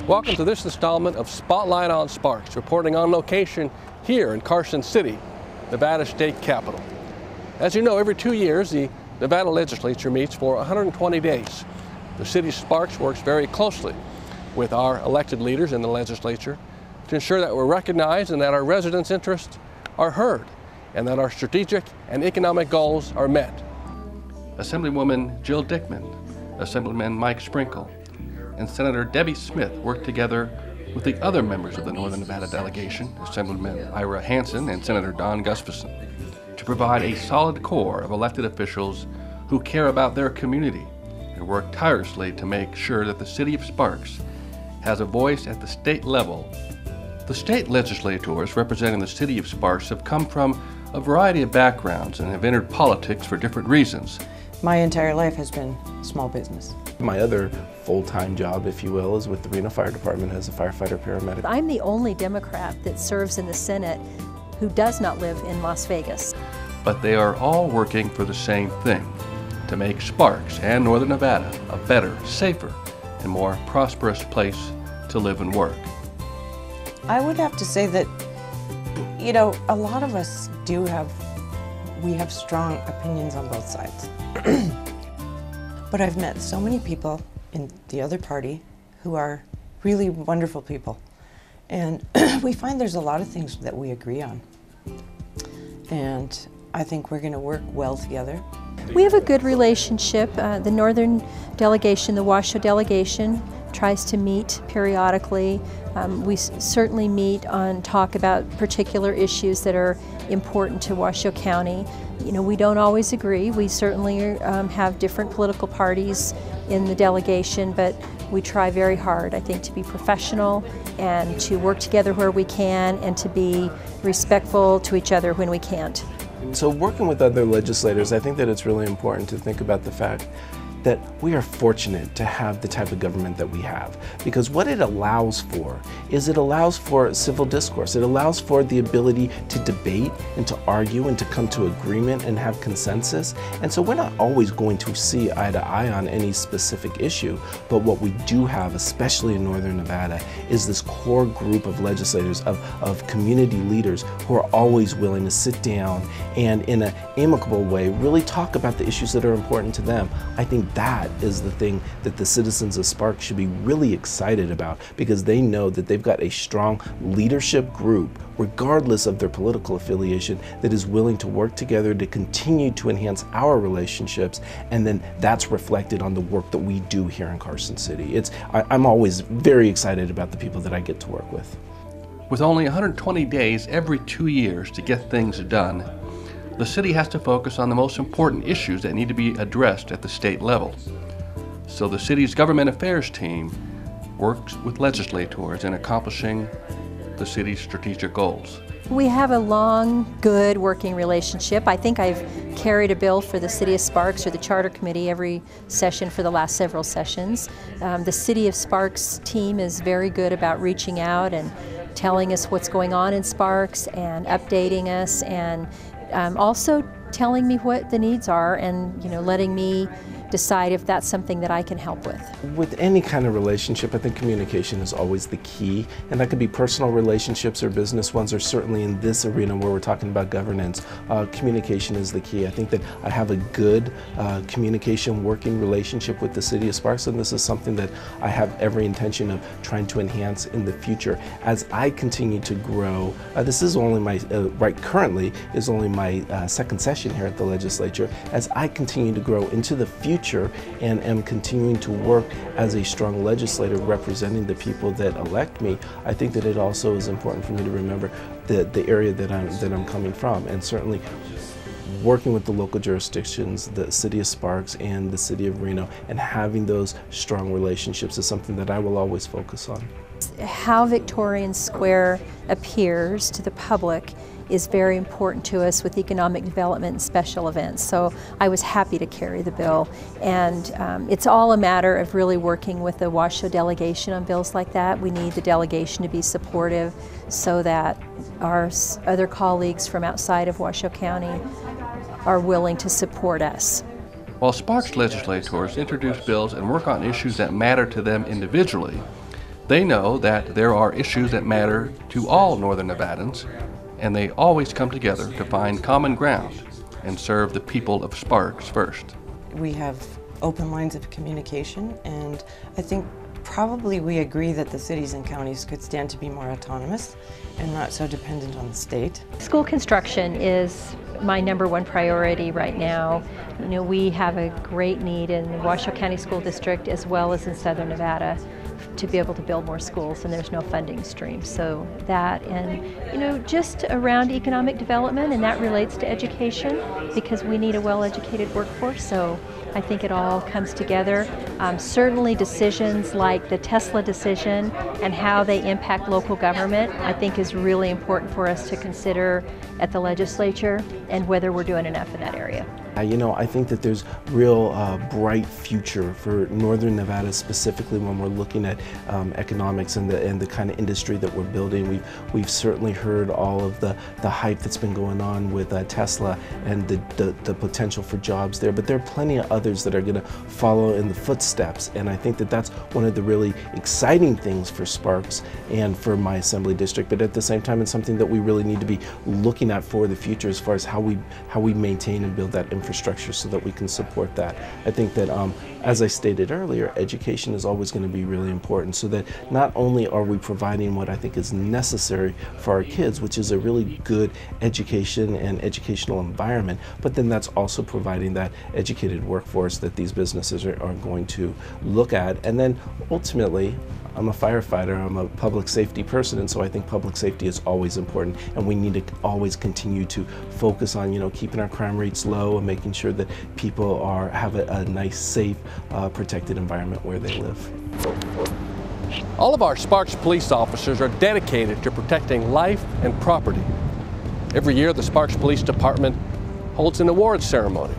Welcome to this installment of Spotlight on Sparks, reporting on location here in Carson City, Nevada state capital. As you know, every 2 years, the Nevada legislature meets for 120 days. The city of Sparks works very closely with our elected leaders in the legislature to ensure that we're recognized and that our residents' interests are heard and that our strategic and economic goals are met. Assemblywoman Jill Dickman, Assemblyman Mike Sprinkle, and Senator Debbie Smith worked together with the other members of the Northern Nevada delegation, Assemblyman Ira Hansen and Senator Don Gustafson, to provide a solid core of elected officials who care about their community and work tirelessly to make sure that the city of Sparks has a voice at the state level. The state legislators representing the city of Sparks have come from a variety of backgrounds and have entered politics for different reasons. My entire life has been small business. My other full-time job, if you will, is with the Reno Fire Department as a firefighter paramedic. I'm the only Democrat that serves in the Senate who does not live in Las Vegas. But they are all working for the same thing, to make Sparks and Northern Nevada a better, safer, and more prosperous place to live and work. I would have to say that, you know, a lot of us we have strong opinions on both sides. But I've met so many people in the other party who are really wonderful people. And we find there's a lot of things that we agree on. And I think we're going to work well together. We have a good relationship. The Northern delegation, the Washoe delegation, tries to meet periodically. We certainly meet and talk about particular issues that are important to Washoe County. You know, we don't always agree. We certainly have different political parties in the delegation, but we try very hard, I think, to be professional and to work together where we can and to be respectful to each other when we can't. So working with other legislators, I think that it's really important to think about the fact that we are fortunate to have the type of government that we have, because what it allows for is it allows for civil discourse. It allows for the ability to debate and to argue and to come to agreement and have consensus. And so we're not always going to see eye to eye on any specific issue, but what we do have, especially in Northern Nevada, is this core group of legislators, of community leaders who are always willing to sit down and in an amicable way really talk about the issues that are important to them. I think that is the thing that the citizens of Sparks should be really excited about, because they know that they've got a strong leadership group, regardless of their political affiliation, that is willing to work together to continue to enhance our relationships, and then that's reflected on the work that we do here in Carson City. I'm always very excited about the people that I get to work with. With only 120 days every 2 years to get things done, the city has to focus on the most important issues that need to be addressed at the state level. So the city's government affairs team works with legislators in accomplishing the city's strategic goals. We have a long, good working relationship. I think I've carried a bill for the City of Sparks or the Charter Committee every session for the last several sessions. The City of Sparks team is very good about reaching out and telling us what's going on in Sparks and updating us, and also telling me what the needs are and, you know, letting me decide if that's something that I can help with. With any kind of relationship, I think communication is always the key, and that could be personal relationships or business ones, or certainly in this arena where we're talking about governance, communication is the key. I think that I have a good communication working relationship with the city of Sparks, and this is something that I have every intention of trying to enhance in the future. As I continue to grow, this is only my, currently is only my second session here at the legislature. As I continue to grow into the future and am continuing to work as a strong legislator representing the people that elect me, I think that it also is important for me to remember the area that I'm coming from, and certainly working with the local jurisdictions, the city of Sparks and the city of Reno, and having those strong relationships is something that I will always focus on. How Victorian Square appears to the public is very important to us with economic development and special events. So I was happy to carry the bill, and it's all a matter of really working with the Washoe delegation on bills like that. We need the delegation to be supportive so that our other colleagues from outside of Washoe County are willing to support us. While Sparks legislators introduce bills and work on issues that matter to them individually, They know that there are issues that matter to all Northern Nevadans, and they always come together to find common ground and serve the people of Sparks first. We have open lines of communication, and I think probably we agree that the cities and counties could stand to be more autonomous and not so dependent on the state. School construction is my #1 priority right now. You know, we have a great need in the Washoe County School District as well as in Southern Nevada to be able to build more schools, and there's no funding stream. So that, and you know, just around economic development, and that relates to education because we need a well-educated workforce. So I think it all comes together. Certainly decisions like the Tesla decision and how they impact local government, I think is really important for us to consider at the legislature and whether we're doing enough in that area. You know, I think that there's real bright future for Northern Nevada, specifically when we're looking at economics and the kind of industry that we're building. We've certainly heard all of the hype that's been going on with Tesla and the potential for jobs there, but there are plenty of others that are going to follow in the footsteps, and I think that that's one of the really exciting things for Sparks and for my assembly district, but at the same time it's something that we really need to be looking at for the future as far as how we maintain and build that infrastructure so that we can support that. I think that, as I stated earlier, education is always going to be really important, so that not only are we providing what I think is necessary for our kids, which is a really good education and educational environment, but then that's also providing that educated workforce that these businesses are going to look at. And then ultimately, I'm a firefighter, I'm a public safety person, and so I think public safety is always important, and we need to always continue to focus on, you know, keeping our crime rates low and making sure that people have a nice, safe, protected environment where they live. All of our Sparks police officers are dedicated to protecting life and property. Every year, the Sparks Police Department holds an awards ceremony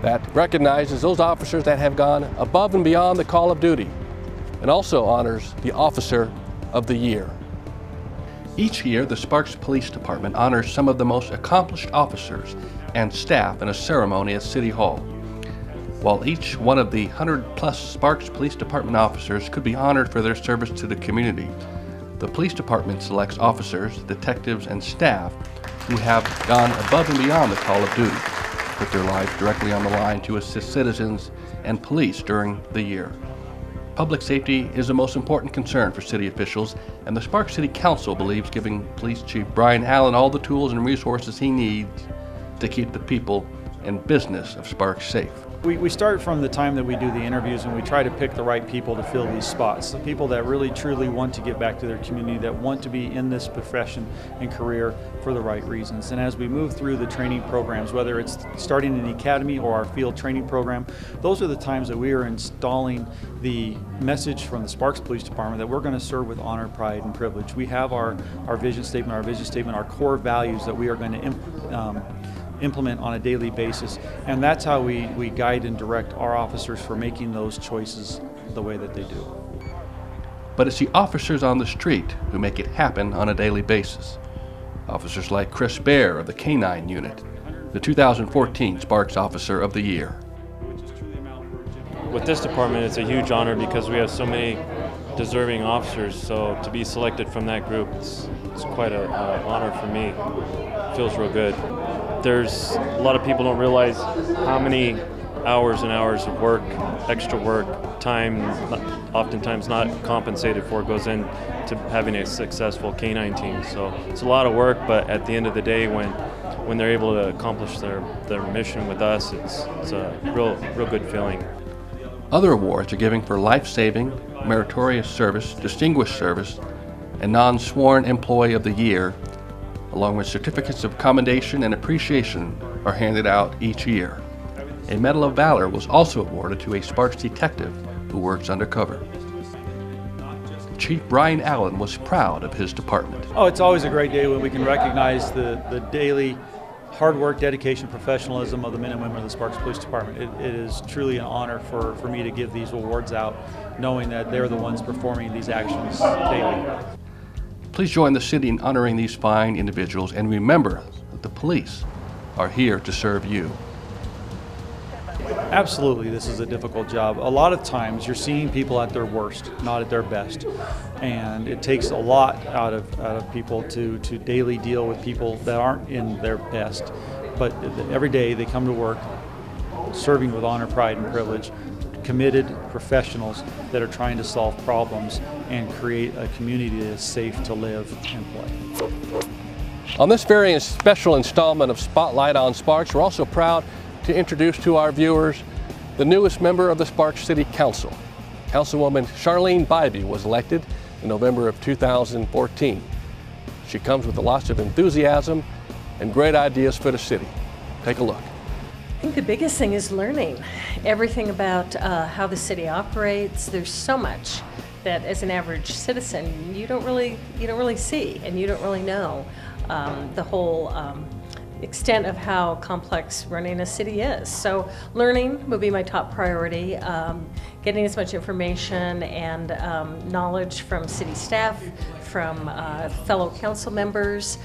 that recognizes those officers that have gone above and beyond the call of duty, and also honors the Officer of the Year. Each year, the Sparks Police Department honors some of the most accomplished officers and staff in a ceremony at City Hall. While each one of the 100+ Sparks Police Department officers could be honored for their service to the community, the police department selects officers, detectives, and staff who have gone above and beyond the call of duty, put their lives directly on the line to assist citizens and police during the year. Public safety is the most important concern for city officials, and the Sparks City Council believes giving Police Chief Brian Allen all the tools and resources he needs to keep the people and business of Sparks safe. We start from the time that we do the interviews, and we try to pick the right people to fill these spots. The people that really truly want to give back to their community, that want to be in this profession and career for the right reasons. And as we move through the training programs, whether it's starting in the academy or our field training program, those are the times that we are installing the message from the Sparks Police Department that we're going to serve with honor, pride, and privilege. We have our vision statement, our core values that we are going to implement on a daily basis, and that's how we guide and direct our officers for making those choices the way that they do. But it's the officers on the street who make it happen on a daily basis. Officers like Chris Baer of the K-9 Unit, the 2014 Sparks Officer of the Year. With this department, it's a huge honor because we have so many deserving officers, so to be selected from that group, it's quite an honor for me. It feels real good. There's a lot of people don't realize how many hours and hours of work, extra work, time, oftentimes not compensated for, goes into having a successful K-9 team. So it's a lot of work, but at the end of the day, when they're able to accomplish their mission with us, it's a real good feeling. Other awards are given for life-saving, meritorious service, distinguished service, and non-sworn employee of the year, along with certificates of commendation and appreciation are handed out each year. A Medal of Valor was also awarded to a Sparks detective who works undercover. Chief Brian Allen was proud of his department. Oh, it's always a great day when we can recognize the daily hard work, dedication, professionalism of the men and women of the Sparks Police Department. It is truly an honor for me to give these awards out, knowing that they're the ones performing these actions daily. Please join the city in honoring these fine individuals, and remember that the police are here to serve you. Absolutely, this is a difficult job. A lot of times you're seeing people at their worst, not at their best. And it takes a lot out of people to daily deal with people that aren't in their best. But every day they come to work serving with honor, pride, and privilege, committed professionals that are trying to solve problems and create a community that is safe to live and play. On this very special installment of Spotlight on Sparks, we're also proud to introduce to our viewers the newest member of the Sparks City Council. Councilwoman Charlene Bybee was elected in November of 2014. She comes with lots of enthusiasm and great ideas for the city. Take a look. I think the biggest thing is learning everything about how the city operates. There's so much that as an average citizen you don't really see, and you don't really know the whole extent of how complex running a city is. So learning will be my top priority, getting as much information and knowledge from city staff, from fellow council members,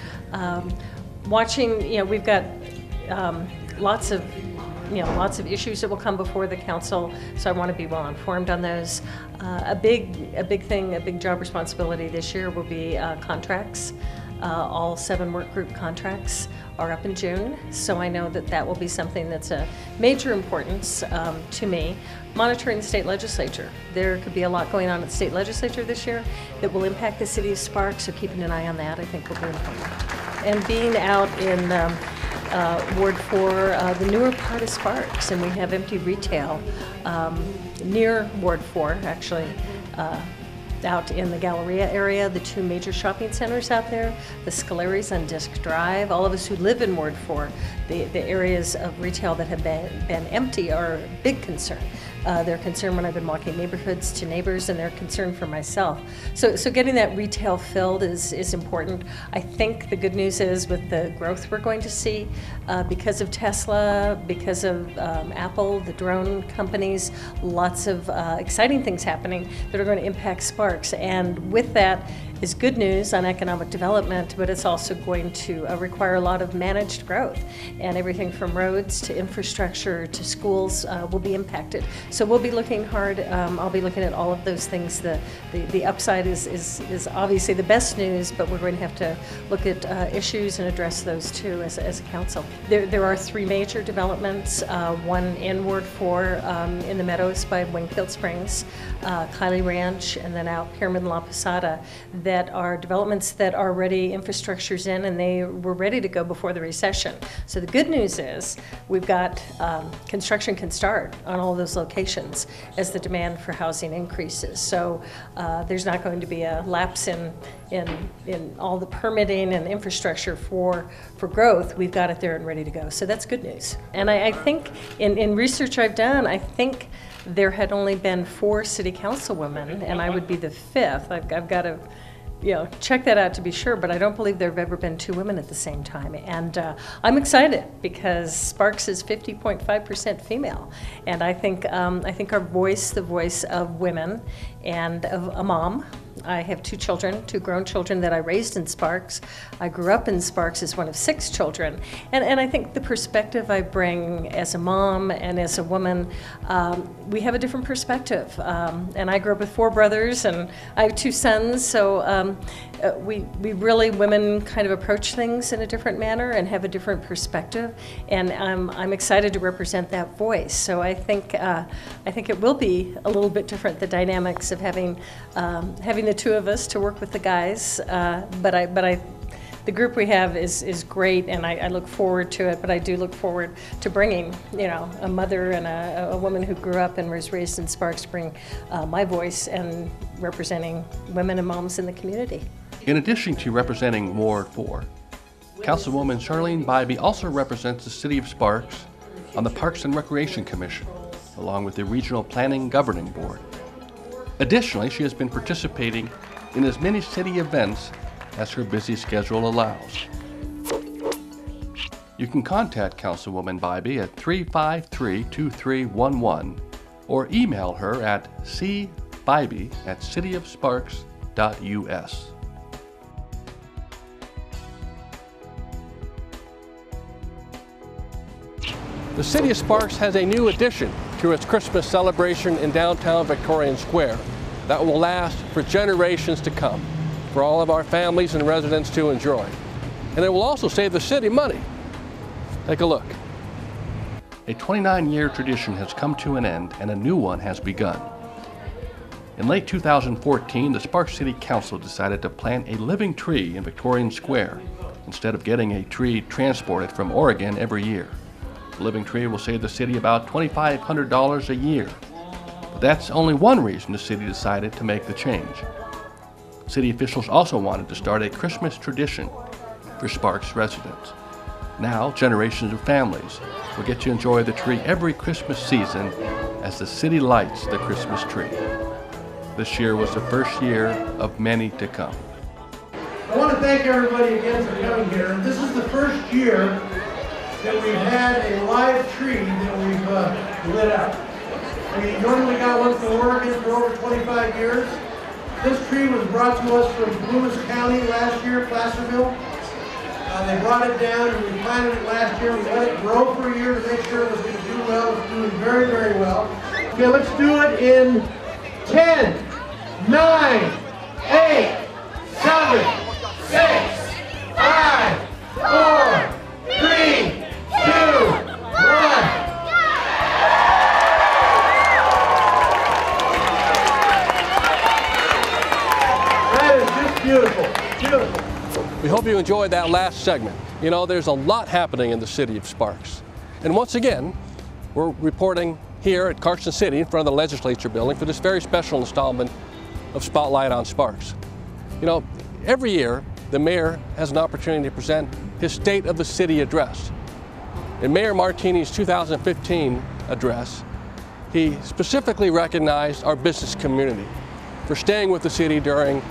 watching, we've got lots of issues that will come before the council, so I want to be well informed on those. A big job responsibility this year will be contracts. All 7 work group contracts are up in June, so I know that will be something that's a major importance to me. Monitoring the state legislature. There could be a lot going on at the state legislature this year that will impact the city of Sparks, so keeping an eye on that I think will be important. And being out in Ward 4, the newer part of Sparks, and we have empty retail near Ward 4, actually, out in the Galleria area, the 2 major shopping centers out there, the Scalari's on Disc Drive. All of us who live in Ward 4, the areas of retail that have been empty are a big concern. They're concerned when I've been walking neighborhoods to neighbors, and they're concerned for myself. So getting that retail filled is important. I think the good news is with the growth we're going to see because of Tesla, because of Apple, the drone companies, lots of exciting things happening that are going to impact Sparks. And with that is good news on economic development, but it's also going to require a lot of managed growth. And everything from roads to infrastructure to schools will be impacted. So we'll be looking hard. I'll be looking at all of those things. The upside is obviously the best news, but we're going to have to look at issues and address those too as a council. There are 3 major developments, one in Ward 4 in the Meadows by Wingfield Springs, Kylie Ranch, and then out Pyramid and La Posada, that are developments that are already infrastructure's in, and they were ready to go before the recession. So the good news is we've got construction can start on all those locations as the demand for housing increases. So there's not going to be a lapse in all the permitting and infrastructure for growth. We've got it there and ready to go. So that's good news. And I think in research I've done, I think there had only been 4 city councilwomen, and I would be the 5th. I've got to check that out to be sure, but I don't believe there have ever been 2 women at the same time. And I'm excited because Sparks is 50.5% female. And I think our voice, the voice of women and of a mom. I have 2 children, 2 grown children that I raised in Sparks. I grew up in Sparks as one of 6 children. And I think the perspective I bring as a mom and as a woman, we have a different perspective. And I grew up with 4 brothers, and I have 2 sons, so we really, women kind of approach things in a different manner and have a different perspective. And I'm excited to represent that voice. So I think it will be a little bit different, the dynamics of having the 2 of us to work with the guys, but the group we have is great, and I look forward to it. But I do look forward to bringing, a mother and a woman who grew up and was raised in Sparks to bring my voice and representing women and moms in the community. In addition to representing Ward 4, Councilwoman Charlene Bybee also represents the City of Sparks on the Parks and Recreation Commission, along with the Regional Planning Governing Board. Additionally, she has been participating in as many city events as her busy schedule allows. You can contact Councilwoman Bybee at 353-2311 or email her at cbybee@cityofsparks.us. The City of Sparks has a new addition to its Christmas celebration in downtown Victorian Square that will last for generations to come, for all of our families and residents to enjoy. And it will also save the city money. Take a look. A 29-year tradition has come to an end and a new one has begun. In late 2014, the Sparks City Council decided to plant a living tree in Victorian Square instead of getting a tree transported from Oregon every year. The living tree will save the city about $2,500 a year. But that's only one reason the city decided to make the change. City officials also wanted to start a Christmas tradition for Sparks residents. Now, generations of families will get to enjoy the tree every Christmas season as the city lights the Christmas tree. This year was the first year of many to come. I want to thank everybody again for coming here. This is the first year that we've had a live tree that we've lit up. We normally got one from Oregon for over 25 years. This tree was brought to us from Loomis County last year, Placerville. They brought it down and we planted it last year. We let it grow for a year to make sure it was going to do well. It's doing very, very well. Okay, let's do it in 10, 9, 8, 7, 6, 5, 4, 3, 2, 1. That is just beautiful, beautiful. We hope you enjoyed that last segment. You know, there's a lot happening in the city of Sparks. And once again, we're reporting here at Carson City in front of the legislature building for this very special installment of Spotlight on Sparks. You know, every year, the mayor has an opportunity to present his State of the City address. In Mayor Martini's 2015 address, he specifically recognized our business community for staying with the city during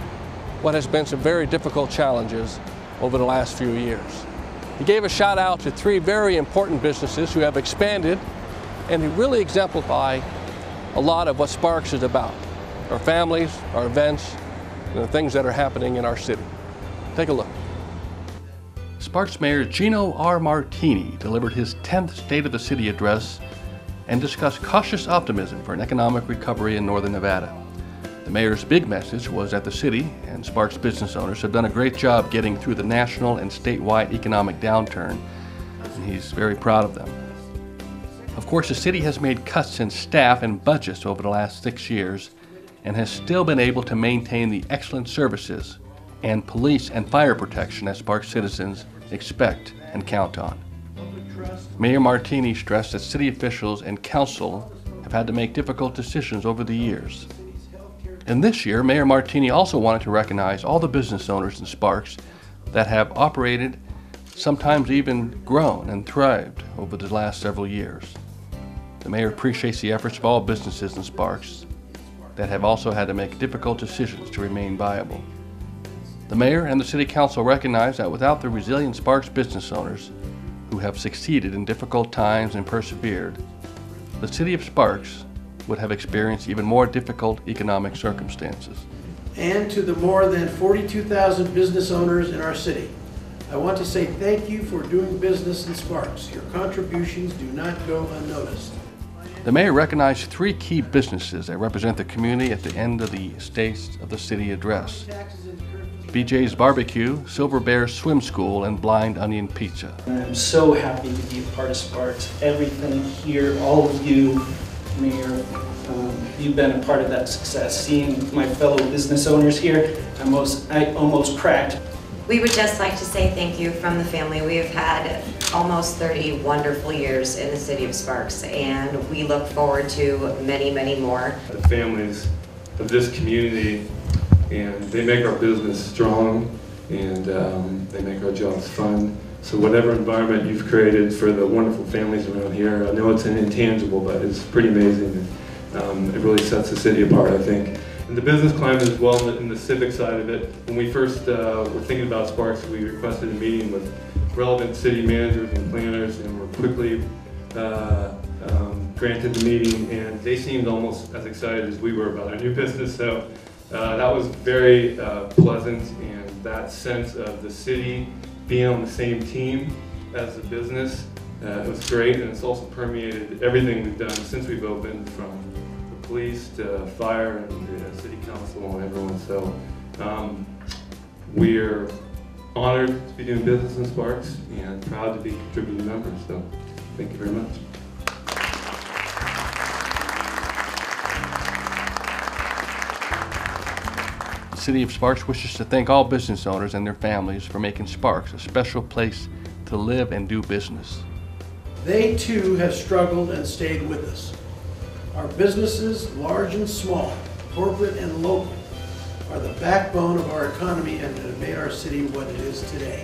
what has been some very difficult challenges over the last few years. He gave a shout out to 3 very important businesses who have expanded and who really exemplify a lot of what Sparks is about. Our families, our events, and the things that are happening in our city. Take a look. Sparks Mayor Gino R. Martini delivered his 10th State of the City address and discussed cautious optimism for an economic recovery in northern Nevada. The mayor's big message was that the city and Sparks business owners have done a great job getting through the national and statewide economic downturn, and he's very proud of them. Of course, the city has made cuts in staff and budgets over the last 6 years and has still been able to maintain the excellent services and police and fire protection that Sparks citizens expect and count on. Mayor Martini stressed that city officials and council have had to make difficult decisions over the years. And this year, Mayor Martini also wanted to recognize all the business owners in Sparks that have operated, sometimes even grown and thrived over the last several years. The mayor appreciates the efforts of all businesses in Sparks that have also had to make difficult decisions to remain viable. The mayor and the city council recognize that without the resilient Sparks business owners who have succeeded in difficult times and persevered, the city of Sparks would have experienced even more difficult economic circumstances. And to the more than 42,000 business owners in our city, I want to say thank you for doing business in Sparks. Your contributions do not go unnoticed. The mayor recognized 3 key businesses that represent the community at the end of the State of the City address: BJ's Barbecue, Silver Bear Swim School, and Blind Onion Pizza. I'm so happy to be a part of Sparks. Everything here, all of you, Mayor, you've been a part of that success. Seeing my fellow business owners here, I almost cracked. We would just like to say thank you from the family. We have had almost 30 wonderful years in the city of Sparks, and we look forward to many, many more. The families of this community, and they make our business strong, and they make our jobs fun. So whatever environment you've created for the wonderful families around here, I know it's an intangible, but it's pretty amazing. It really sets the city apart, I think. And the business climate as well, in the civic side of it. When we first were thinking about Sparks, we requested a meeting with relevant city managers and planners, and were quickly granted the meeting, and they seemed almost as excited as we were about our new business. So that was very pleasant, and that sense of the city being on the same team as the business It was great, and it's also permeated everything we've done since we've opened, from the police to fire and the city council and everyone. So we're honored to be doing business in Sparks and proud to be contributing members. So thank you very much. The City of Sparks wishes to thank all business owners and their families for making Sparks a special place to live and do business. They too have struggled and stayed with us. Our businesses, large and small, corporate and local, are the backbone of our economy and have made our city what it is today.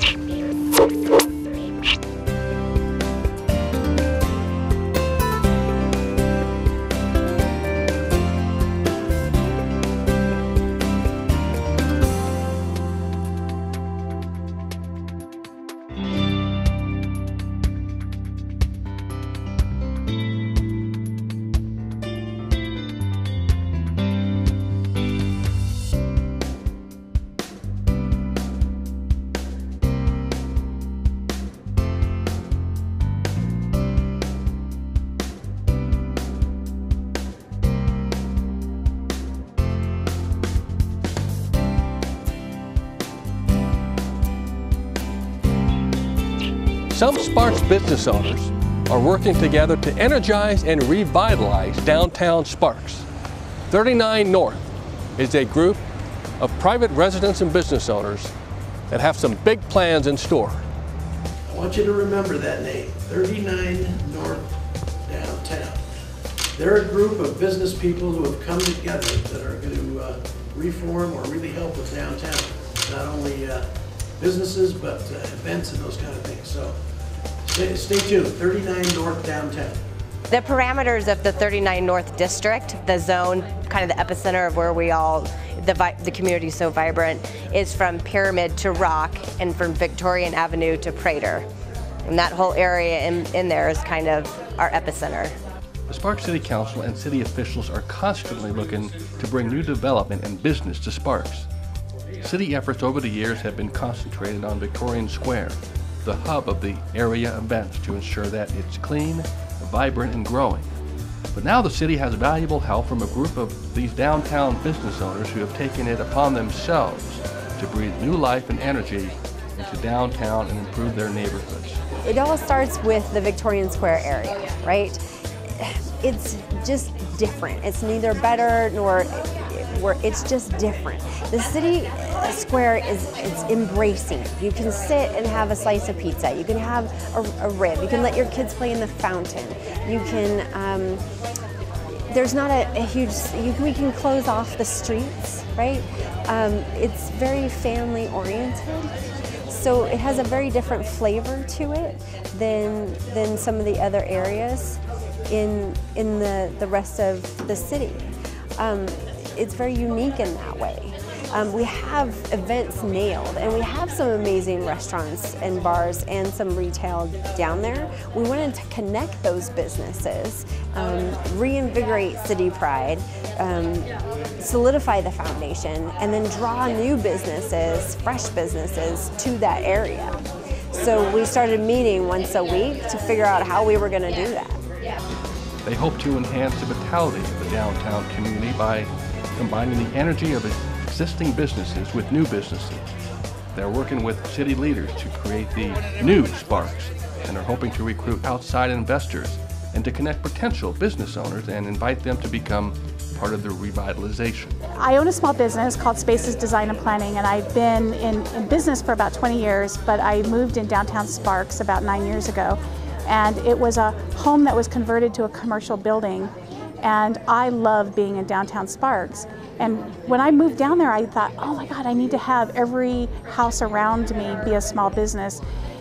Some Sparks business owners are working together to energize and revitalize downtown Sparks. 39 North is a group of private residents and business owners that have some big plans in store. I want you to remember that name, 39 North Downtown. They're a group of business people who have come together that are going to reform or really help with downtown. Not only businesses, but events and those kind of things. So stay tuned, 39 North Downtown. The parameters of the 39 North District, the zone, kind of the epicenter of where we all, the community is so vibrant, is from Pyramid to Rock and from Victorian Avenue to Prater. And that whole area in there is kind of our epicenter. The Sparks City Council and city officials are constantly looking to bring new development and business to Sparks. City efforts over the years have been concentrated on Victorian Square, the hub of the area events, to ensure that it's clean, vibrant, and growing. But now the city has valuable help from a group of these downtown business owners who have taken it upon themselves to breathe new life and energy into downtown and improve their neighborhoods. It all starts with the Victorian Square area, right? It's just different. It's neither better nor it's just different. The city square it's embracing. You can sit and have a slice of pizza. You can have a rib. You can let your kids play in the fountain. You can, there's not a huge, we can close off the streets, right? It's very family oriented. So it has a very different flavor to it than some of the other areas in the rest of the city. It's very unique in that way. We have events nailed, and we have some amazing restaurants and bars and some retail down there. We wanted to connect those businesses, reinvigorate city pride, solidify the foundation, and then draw new businesses, fresh businesses to that area. So we started meeting once a week to figure out how we were going to do that. They hope to enhance the vitality of the downtown community by combining the energy of existing businesses with new businesses. They're working with city leaders to create the new Sparks and are hoping to recruit outside investors and to connect potential business owners and invite them to become part of the revitalization. I own a small business called Spaces Design and Planning, and I've been in business for about 20 years, but I moved in downtown Sparks about 9 years ago. And it was a home that was converted to a commercial building. And I love being in downtown Sparks. And when I moved down there, I thought, oh my God, I need to have every house around me be a small business.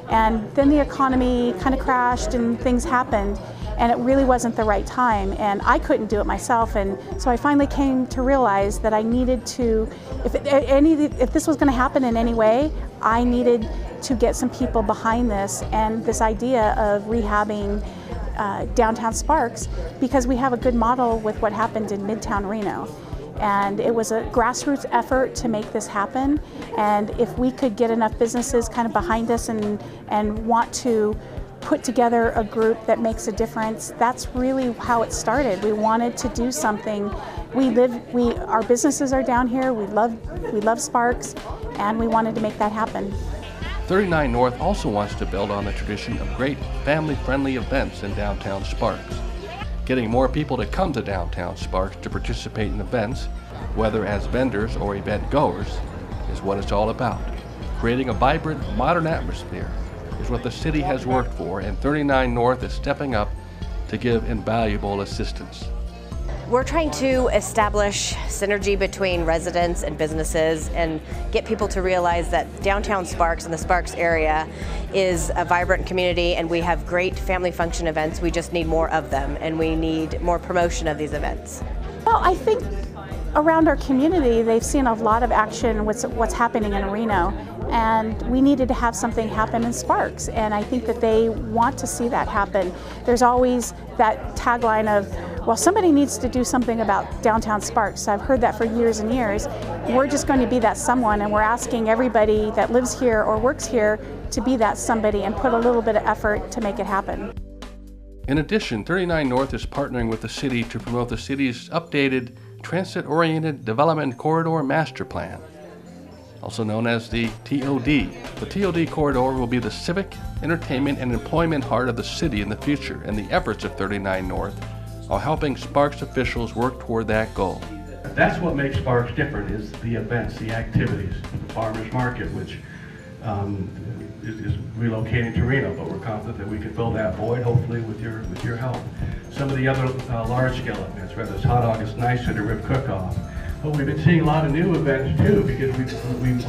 And then the economy kind of crashed and things happened, and it really wasn't the right time. And I couldn't do it myself. And so I finally came to realize that I needed to, if this was going to happen in any way, I needed to get some people behind this and this idea of rehabbing downtown Sparks, because we have a good model with what happened in Midtown Reno. And it was a grassroots effort to make this happen. And if we could get enough businesses kind of behind us and want to put together a group that makes a difference. That's really how it started. We wanted to do something. Our businesses are down here. We love Sparks, and we wanted to make that happen. 39 North also wants to build on the tradition of great family-friendly events in downtown Sparks. Getting more people to come to downtown Sparks to participate in events, whether as vendors or event goers, is what it's all about. Creating a vibrant, modern atmosphere is what the city has worked for, and 39 North is stepping up to give invaluable assistance. We're trying to establish synergy between residents and businesses and get people to realize that downtown Sparks and the Sparks area is a vibrant community, and we have great family function events. We just need more of them, and we need more promotion of these events. Well, I think around our community they've seen a lot of action with what's happening in Reno, and we needed to have something happen in Sparks, and I think that they want to see that happen. There's always that tagline of, well, somebody needs to do something about downtown Sparks. I've heard that for years and years. We're just going to be that someone, and we're asking everybody that lives here or works here to be that somebody and put a little bit of effort to make it happen. In addition, 39 North is partnering with the city to promote the city's updated Transit-Oriented Development Corridor Master Plan, also known as the TOD. The TOD corridor will be the civic, entertainment, and employment heart of the city in the future, and the efforts of 39 North are helping Sparks officials work toward that goal. That's what makes Sparks different, is the events, the activities. The farmers market, which is relocating to Reno, but we're confident that we can fill that void, hopefully with your help. Some of the other large-scale events, whether it's Hot August Nights or the Rib Cook-Off. But we've been seeing a lot of new events too, because we've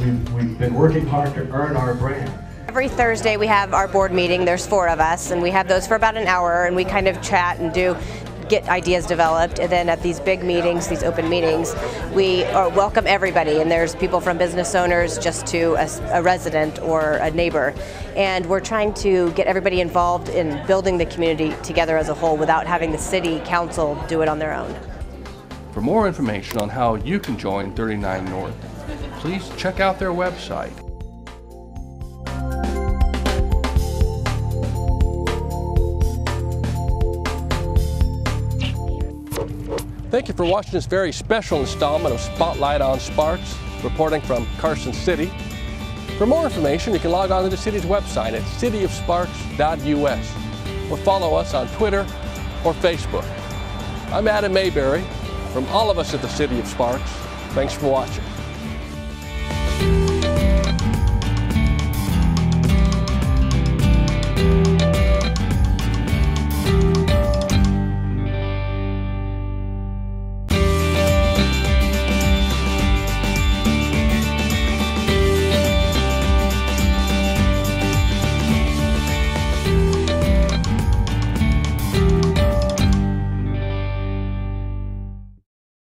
been working hard to earn our brand. Every Thursday we have our board meeting. There's 4 of us, and we have those for about an hour, and we kind of chat and get ideas developed. And then at these big meetings, these open meetings, we welcome everybody, and there's people from business owners just to a resident or a neighbor. And we're trying to get everybody involved in building the community together as a whole without having the city council do it on their own. For more information on how you can join 39 North, please check out their website. Thank you for watching this very special installment of Spotlight on Sparks, reporting from Carson City. For more information, you can log on to the city's website at cityofsparks.us or follow us on Twitter or Facebook. I'm Adam Mayberry. From all of us at the City of Sparks, thanks for watching.